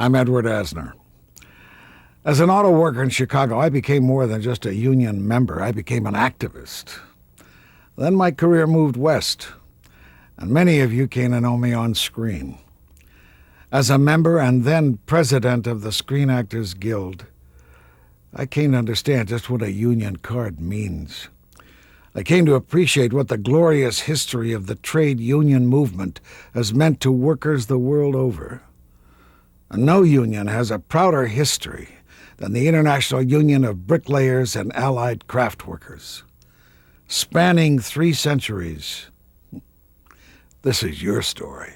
I'm Edward Asner. As an auto worker in Chicago, I became more than just a union member. I became an activist. Then my career moved west, and many of you came to know me on screen. As a member and then president of the Screen Actors Guild, I came to understand just what a union card means. I came to appreciate what the glorious history of the trade union movement has meant to workers the world over. And no union has a prouder history than the International Union of Bricklayers and Allied Craft Workers. Spanning 3 centuries, this is your story.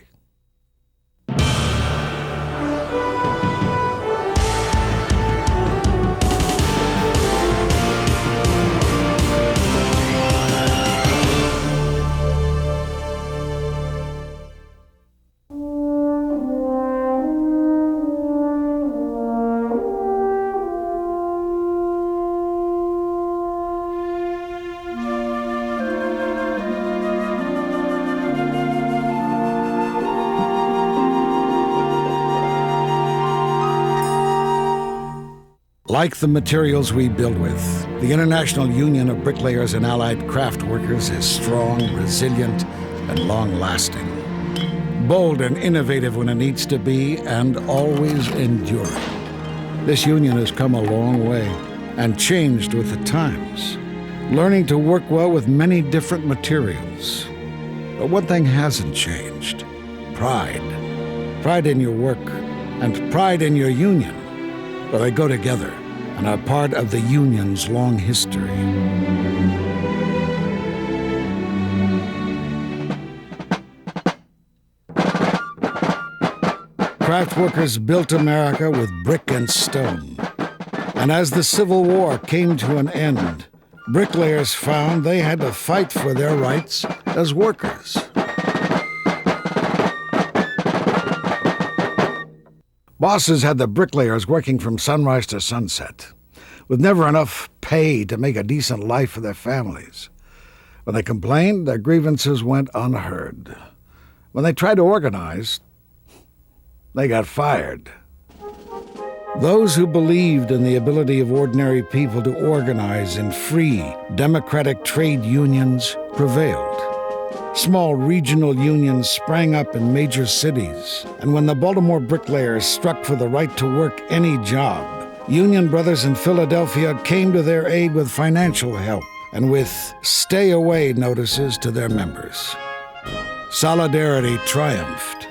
Like the materials we build with, the International Union of Bricklayers and Allied Craft Workers is strong, resilient, and long-lasting. Bold and innovative when it needs to be, and always enduring. This union has come a long way and changed with the times, learning to work well with many different materials. But one thing hasn't changed: pride. Pride in your work and pride in your union. But they go together and are part of the union's long history. Craft workers built America with brick and stone. And as the Civil War came to an end, bricklayers found they had to fight for their rights as workers. Bosses had the bricklayers working from sunrise to sunset, with never enough pay to make a decent life for their families. When they complained, their grievances went unheard. When they tried to organize, they got fired. Those who believed in the ability of ordinary people to organize in free, democratic trade unions prevailed. Small regional unions sprang up in major cities, and when the Baltimore bricklayers struck for the right to work any job, union brothers in Philadelphia came to their aid with financial help and with stay-away notices to their members. Solidarity triumphed.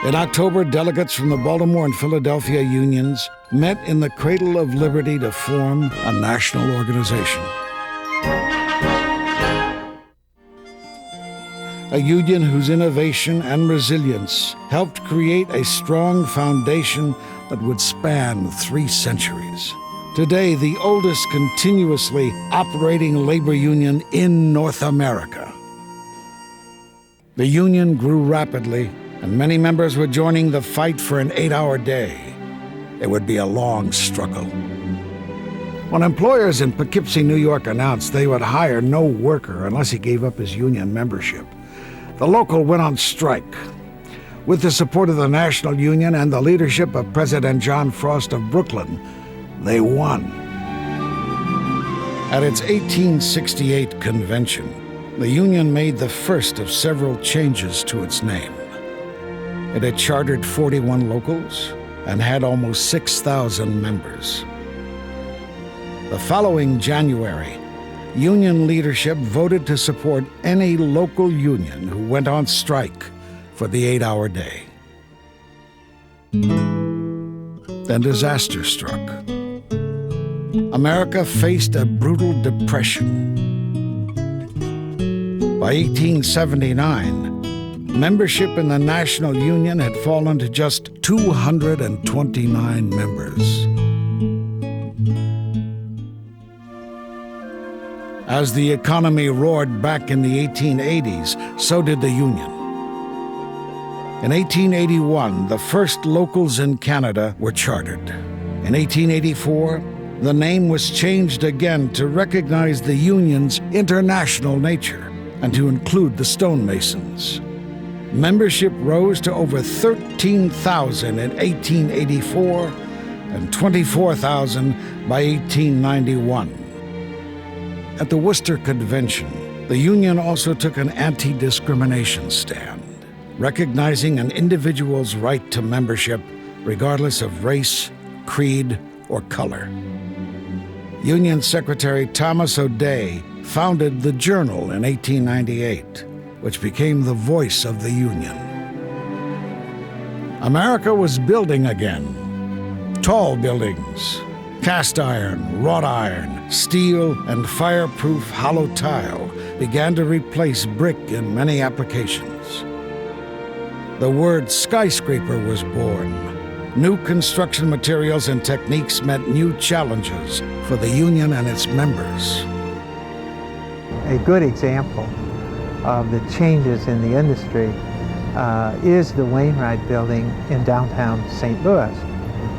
In October, delegates from the Baltimore and Philadelphia unions met in the Cradle of Liberty to form a national organization. A union whose innovation and resilience helped create a strong foundation that would span 3 centuries. Today, the oldest continuously operating labor union in North America. The union grew rapidly, and many members were joining the fight for an 8-hour day. It would be a long struggle. When employers in Poughkeepsie, New York announced they would hire no worker unless he gave up his union membership, the local went on strike. With the support of the National Union and the leadership of President John Frost of Brooklyn, they won. At its 1868 convention, the Union made the first of several changes to its name. It had chartered 41 locals and had almost 6,000 members. The following January, Union leadership voted to support any local union who went on strike for the 8-hour day. Then disaster struck. America faced a brutal depression. By 1879, membership in the National Union had fallen to just 229 members. As the economy roared back in the 1880s, so did the union. In 1881, the first locals in Canada were chartered. In 1884, the name was changed again to recognize the union's international nature and to include the stonemasons. Membership rose to over 13,000 in 1884 and 24,000 by 1891. At the Worcester Convention, the Union also took an anti-discrimination stand, recognizing an individual's right to membership regardless of race, creed, or color. Union Secretary Thomas O'Day founded the Journal in 1898, which became the voice of the Union. America was building again. Tall buildings, cast iron, wrought iron, steel, and fireproof hollow tile began to replace brick in many applications. The word skyscraper was born. New construction materials and techniques meant new challenges for the Union and its members. A good example of the changes in the industry is the Wainwright Building in downtown St. Louis.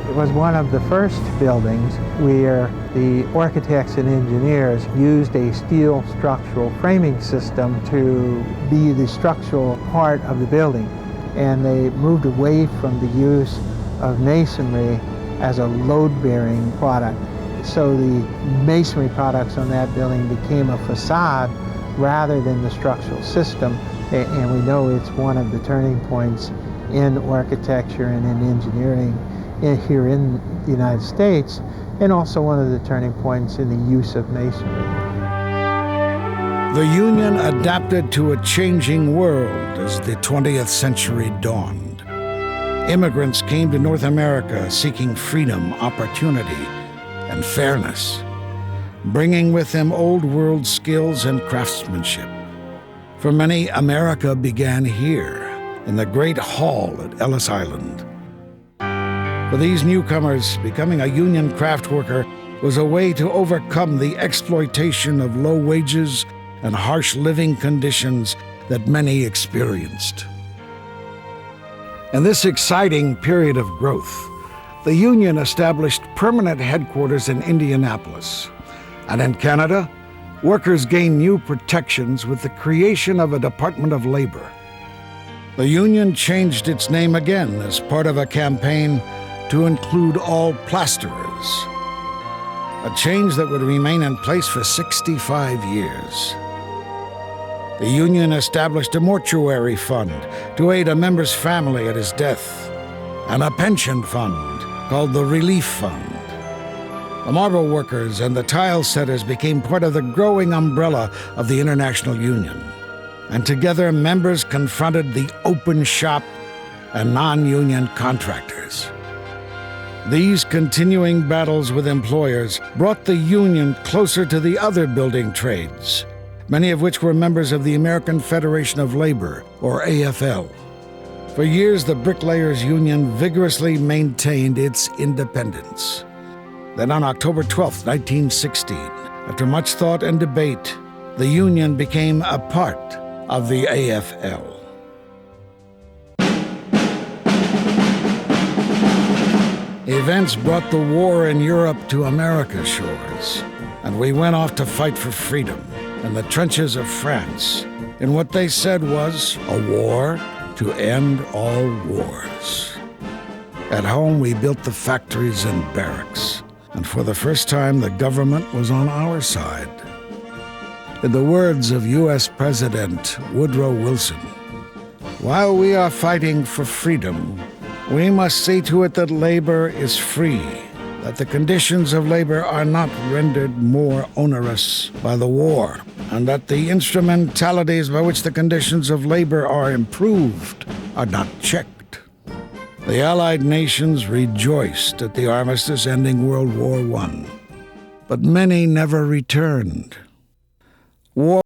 It was one of the first buildings where the architects and engineers used a steel structural framing system to be the structural part of the building. And they moved away from the use of masonry as a load-bearing product. So the masonry products on that building became a facade rather than the structural system. And we know it's one of the turning points in architecture and in engineering here in the United States, and also one of the turning points in the use of masonry. The Union adapted to a changing world as the 20th century dawned. Immigrants came to North America seeking freedom, opportunity, and fairness, bringing with them old world skills and craftsmanship. For many, America began here, in the Great Hall at Ellis Island. For these newcomers, becoming a union craft worker was a way to overcome the exploitation of low wages and harsh living conditions that many experienced. In this exciting period of growth, the Union established permanent headquarters in Indianapolis. And in Canada, workers gained new protections with the creation of a Department of Labor. The Union changed its name again as part of a campaign to include all plasterers, a change that would remain in place for 65 years. The Union established a mortuary fund to aid a member's family at his death, and a pension fund called the Relief Fund. The marble workers and the tile setters became part of the growing umbrella of the International Union, and together members confronted the open shop and non-union contractors. These continuing battles with employers brought the Union closer to the other building trades, many of which were members of the American Federation of Labor, or AFL. For years, the Bricklayers Union vigorously maintained its independence. Then on October 12, 1916, after much thought and debate, the Union became a part of the AFL. Events brought the war in Europe to America's shores, and we went off to fight for freedom in the trenches of France, in what they said was a war to end all wars. At home, we built the factories and barracks, and for the first time, the government was on our side. In the words of U.S. President Woodrow Wilson, "While we are fighting for freedom, we must see to it that labor is free, that the conditions of labor are not rendered more onerous by the war, and that the instrumentalities by which the conditions of labor are improved are not checked." The Allied nations rejoiced at the armistice ending World War I, but many never returned. War